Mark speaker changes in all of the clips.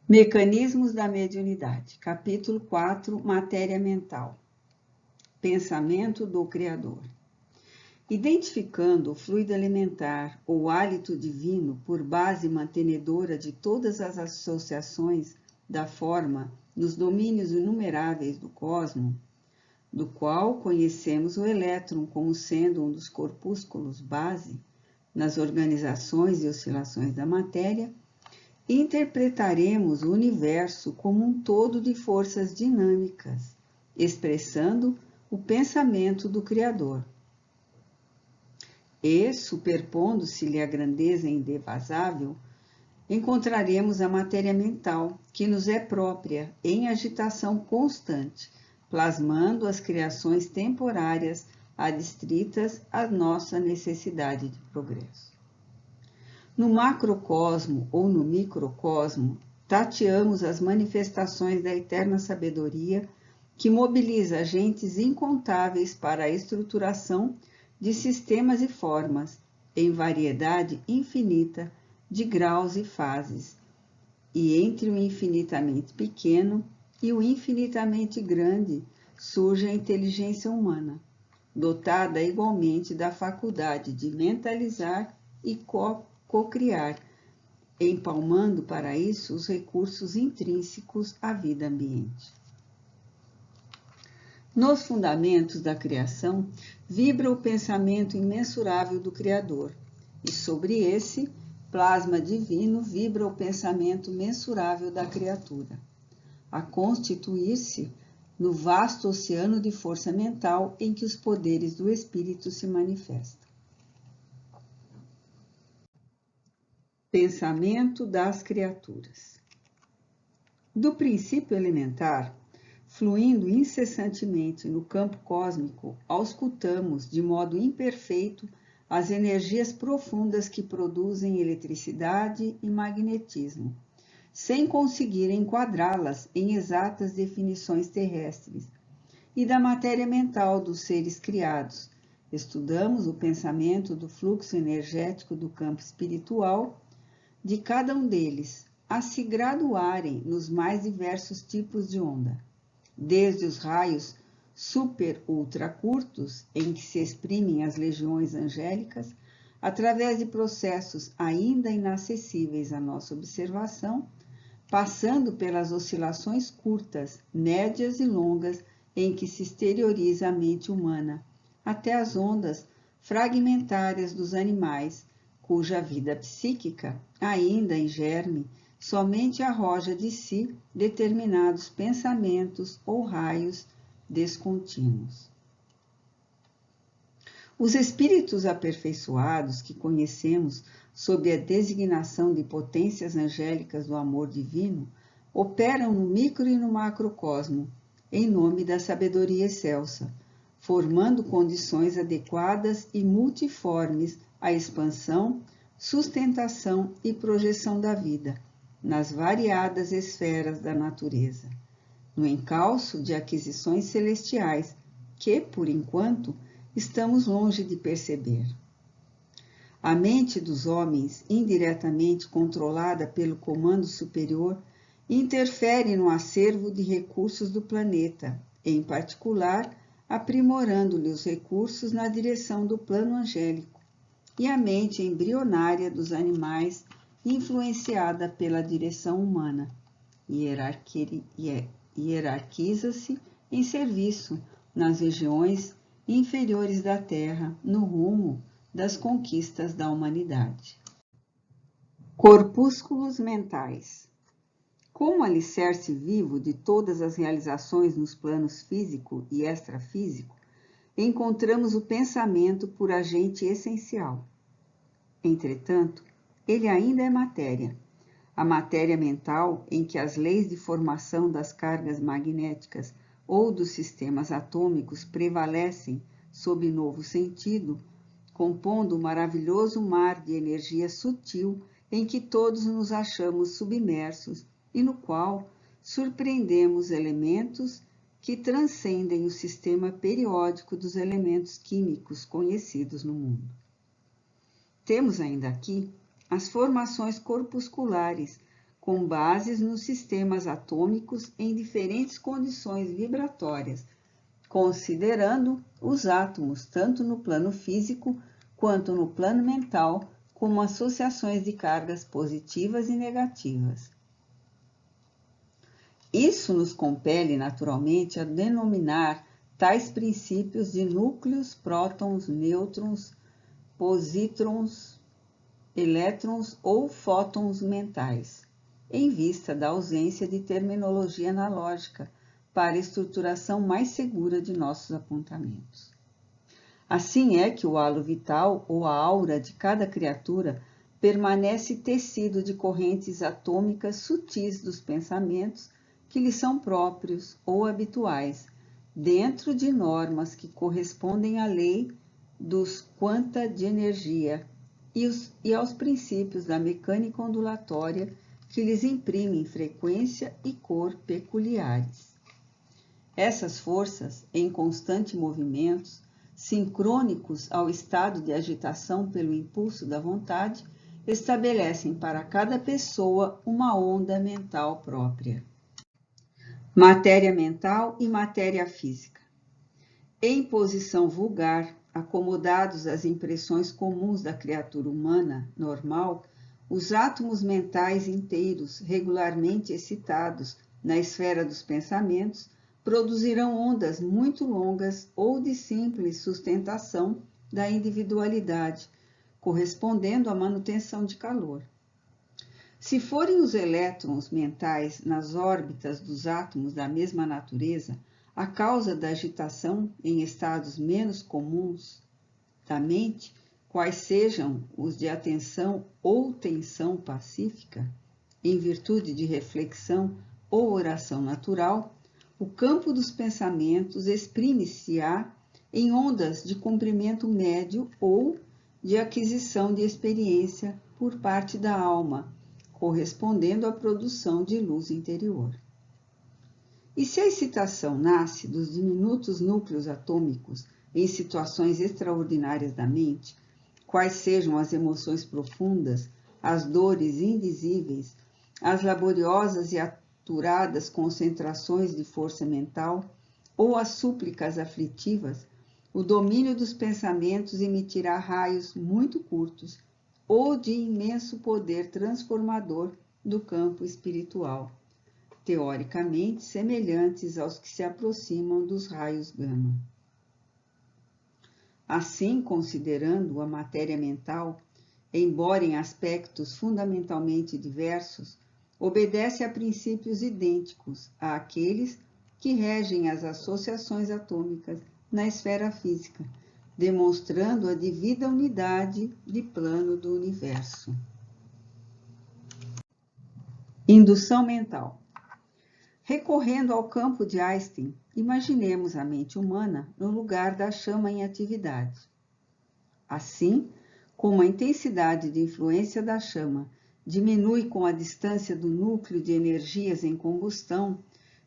Speaker 1: Mecanismos da mediunidade. Capítulo 4, Matéria mental. Pensamento do Criador. Identificando o fluido elementar ou hálito divino por base mantenedora de todas as associações da forma nos domínios inumeráveis do cosmo, do qual conhecemos o elétron como sendo um dos corpúsculos base nas organizações e oscilações da matéria, interpretaremos o universo como um todo de forças dinâmicas, expressando o pensamento do Criador. E, superpondo-se-lhe a grandeza indevasável, encontraremos a matéria mental, que nos é própria, em agitação constante, plasmando as criações temporárias adstritas à nossa necessidade de progresso. No macrocosmo ou no microcosmo, tateamos as manifestações da eterna sabedoria que mobiliza agentes incontáveis para a estruturação de sistemas e formas, em variedade infinita de graus e fases, e entre o infinitamente pequeno e o infinitamente grande surge a inteligência humana, dotada igualmente da faculdade de mentalizar e cocriar, empalmando para isso os recursos intrínsecos à vida ambiente. Nos fundamentos da criação, vibra o pensamento imensurável do Criador, e sobre esse plasma divino vibra o pensamento mensurável da criatura, a constituir-se no vasto oceano de força mental em que os poderes do espírito se manifestam. Pensamento das criaturas. Do princípio elementar, fluindo incessantemente no campo cósmico, auscultamos de modo imperfeito as energias profundas que produzem eletricidade e magnetismo, sem conseguir enquadrá-las em exatas definições terrestres, e da matéria mental dos seres criados. Estudamos o pensamento do fluxo energético do campo espiritual de cada um deles, a se graduarem nos mais diversos tipos de onda, desde os raios super-ultra curtos, em que se exprimem as legiões angélicas, através de processos ainda inacessíveis à nossa observação, passando pelas oscilações curtas, médias e longas em que se exterioriza a mente humana, até as ondas fragmentárias dos animais, cuja vida psíquica, ainda em germe, somente arroja de si determinados pensamentos ou raios descontínuos. Os espíritos aperfeiçoados que conhecemos sob a designação de potências angélicas do amor divino operam no micro e no macrocosmo, em nome da sabedoria excelsa, formando condições adequadas e multiformes à expansão, sustentação e projeção da vida, nas variadas esferas da natureza, no encalço de aquisições celestiais que, por enquanto, estamos longe de perceber. A mente dos homens, indiretamente controlada pelo comando superior, interfere no acervo de recursos do planeta, em particular, aprimorando-lhe os recursos na direção do plano angélico, e a mente embrionária dos animais, influenciada pela direção humana, hierarquiza-se em serviço nas regiões inferiores da Terra, no rumo das conquistas da humanidade. Corpúsculos mentais. Como alicerce vivo de todas as realizações nos planos físico e extrafísico, encontramos o pensamento por agente essencial. Entretanto, ele ainda é matéria. A matéria mental, em que as leis de formação das cargas magnéticas ou dos sistemas atômicos prevalecem sob novo sentido, compondo o maravilhoso mar de energia sutil em que todos nos achamos submersos e no qual surpreendemos elementos que transcendem o sistema periódico dos elementos químicos conhecidos no mundo. Temos ainda aqui as formações corpusculares, com bases nos sistemas atômicos em diferentes condições vibratórias, considerando os átomos tanto no plano físico quanto no plano mental como associações de cargas positivas e negativas. Isso nos compele naturalmente a denominar tais princípios de núcleos, prótons, nêutrons, positrons, elétrons ou fótons mentais, em vista da ausência de terminologia analógica para a estruturação mais segura de nossos apontamentos. Assim é que o halo vital ou a aura de cada criatura permanece tecido de correntes atômicas sutis dos pensamentos que lhe são próprios ou habituais, dentro de normas que correspondem à lei dos quanta de energia e aos princípios da mecânica ondulatória que lhes imprimem frequência e cor peculiares. Essas forças, em constante movimento, sincrônicos ao estado de agitação pelo impulso da vontade, estabelecem para cada pessoa uma onda mental própria. Matéria mental e matéria física. Em posição vulgar, acomodados às impressões comuns da criatura humana normal, os átomos mentais inteiros, regularmente excitados na esfera dos pensamentos, produzirão ondas muito longas ou de simples sustentação da individualidade, correspondendo à manutenção de calor. Se forem os elétrons mentais nas órbitas dos átomos da mesma natureza, a causa da agitação em estados menos comuns da mente, quais sejam os de atenção ou tensão pacífica, em virtude de reflexão ou oração natural, o campo dos pensamentos exprime-se-á em ondas de comprimento médio ou de aquisição de experiência por parte da alma, correspondendo à produção de luz interior. E se a excitação nasce dos diminutos núcleos atômicos em situações extraordinárias da mente, quais sejam as emoções profundas, as dores indizíveis, as laboriosas e aturadas concentrações de força mental, ou as súplicas aflitivas, o domínio dos pensamentos emitirá raios muito curtos ou de imenso poder transformador do campo espiritual, teoricamente semelhantes aos que se aproximam dos raios gama. Assim, considerando a matéria mental, embora em aspectos fundamentalmente diversos, obedece a princípios idênticos àqueles que regem as associações atômicas na esfera física, demonstrando a devida unidade de plano do universo. Indução mental. Recorrendo ao campo de Einstein, imaginemos a mente humana no lugar da chama em atividade. Assim, como a intensidade de influência da chama diminui com a distância do núcleo de energias em combustão,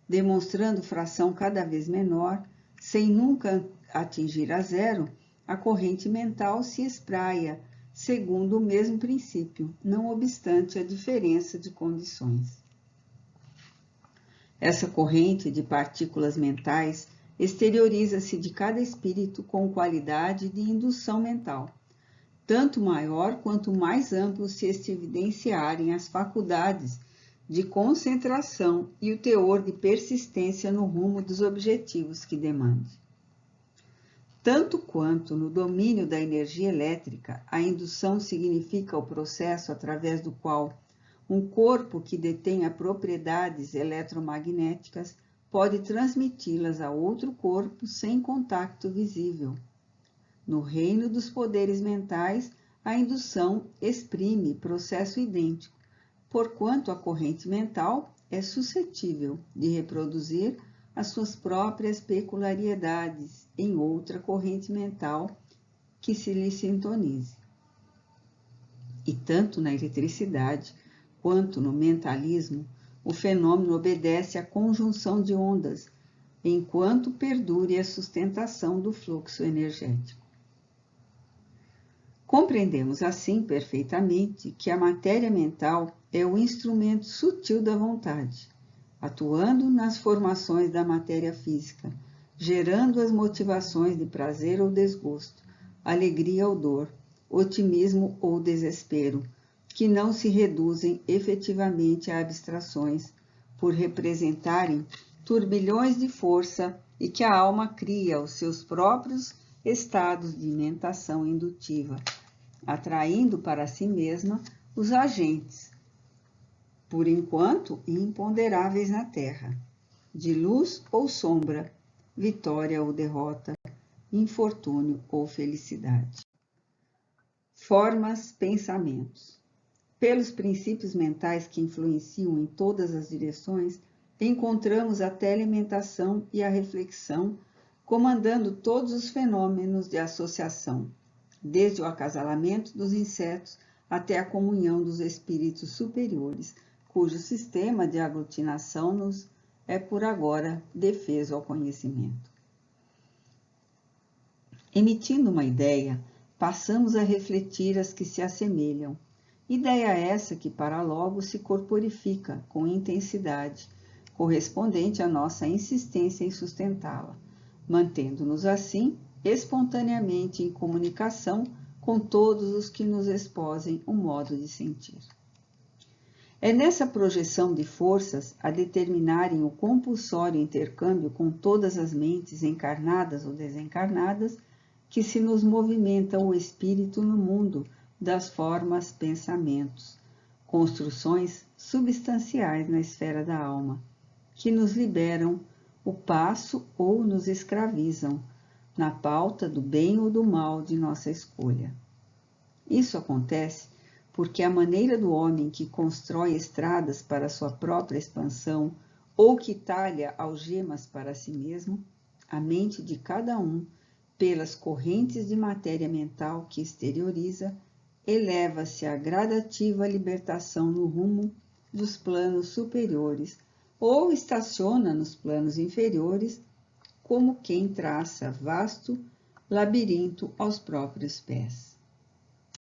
Speaker 1: demonstrando fração cada vez menor, sem nunca atingir a zero, a corrente mental se espraia segundo o mesmo princípio, não obstante a diferença de condições. Essa corrente de partículas mentais exterioriza-se de cada espírito com qualidade de indução mental, tanto maior quanto mais amplo se evidenciarem as faculdades de concentração e o teor de persistência no rumo dos objetivos que demande. Tanto quanto no domínio da energia elétrica, a indução significa o processo através do qual um corpo que detenha propriedades eletromagnéticas pode transmiti-las a outro corpo sem contato visível. No reino dos poderes mentais, a indução exprime processo idêntico, porquanto a corrente mental é suscetível de reproduzir as suas próprias peculiaridades em outra corrente mental que se lhe sintonize. E tanto na eletricidade quanto no mentalismo, o fenômeno obedece à conjunção de ondas, enquanto perdure a sustentação do fluxo energético. Compreendemos assim perfeitamente que a matéria mental é o instrumento sutil da vontade, atuando nas formações da matéria física, gerando as motivações de prazer ou desgosto, alegria ou dor, otimismo ou desespero, que não se reduzem efetivamente a abstrações, por representarem turbilhões de força e que a alma cria os seus próprios estados de mentação indutiva, atraindo para si mesma os agentes, por enquanto imponderáveis na terra, de luz ou sombra, vitória ou derrota, infortúnio ou felicidade. Formas, pensamentos. Pelos princípios mentais que influenciam em todas as direções, encontramos a telelementação e a reflexão comandando todos os fenômenos de associação, desde o acasalamento dos insetos até a comunhão dos espíritos superiores, cujo sistema de aglutinação nos é por agora defeso ao conhecimento. Emitindo uma ideia, passamos a refletir as que se assemelham. Ideia essa que para logo se corporifica com intensidade, correspondente à nossa insistência em sustentá-la, mantendo-nos assim espontaneamente em comunicação com todos os que nos exposem um modo de sentir. É nessa projeção de forças a determinarem o compulsório intercâmbio com todas as mentes encarnadas ou desencarnadas que se nos movimenta o espírito no mundo das formas pensamentos, construções substanciais na esfera da alma, que nos liberam o passo ou nos escravizam, na pauta do bem ou do mal de nossa escolha. Isso acontece porque a maneira do homem que constrói estradas para sua própria expansão ou que talha algemas para si mesmo, a mente de cada um, pelas correntes de matéria mental que exterioriza, eleva-se à gradativa libertação no rumo dos planos superiores ou estaciona nos planos inferiores, como quem traça vasto labirinto aos próprios pés.